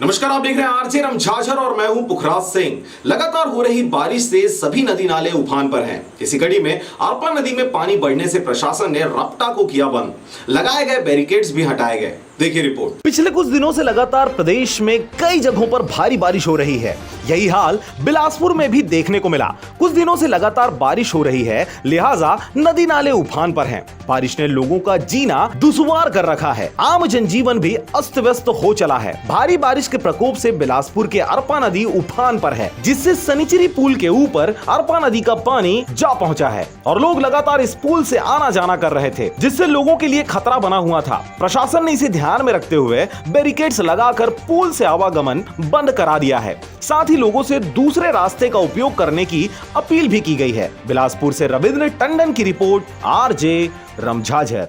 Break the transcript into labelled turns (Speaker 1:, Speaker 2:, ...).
Speaker 1: नमस्कार, आप देख रहे हैं आरजे रमझाझर और मैं हूं पुखराज सिंह। लगातार हो रही बारिश से सभी नदी नाले उफान पर हैं। इसी कड़ी में अरपा नदी में पानी बढ़ने से प्रशासन ने रपटा को किया बंद, लगाए गए बैरिकेड्स भी हटाए गए। देखिए रिपोर्ट।
Speaker 2: पिछले कुछ दिनों से लगातार प्रदेश में कई जगहों पर भारी बारिश हो रही है। यही हाल बिलासपुर में भी देखने को मिला। कुछ दिनों से लगातार बारिश हो रही है, लिहाजा नदी नाले उफान पर हैं। बारिश ने लोगों का जीना दुश्वार कर रखा है। आम जनजीवन भी अस्त व्यस्त हो चला है। भारी बारिश के प्रकोप से बिलासपुर के अरपा नदी उफान पर है, जिससे सनिचरी पुल के ऊपर अरपा नदी का पानी जा पहुंचा है और लोग लगातार इस पुल से आना जाना कर रहे थे, जिससे लोगों के लिए खतरा बना हुआ था। प्रशासन ने इसे ध्यान में रखते हुए बैरिकेड्स लगाकर पुल से आवागमन बंद करा दिया है। साथ ही लोगों से दूसरे रास्ते का उपयोग करने की अपील भी की गई है। बिलासपुर से रविंद्र टंडन की रिपोर्ट, आरजे रमझाझर।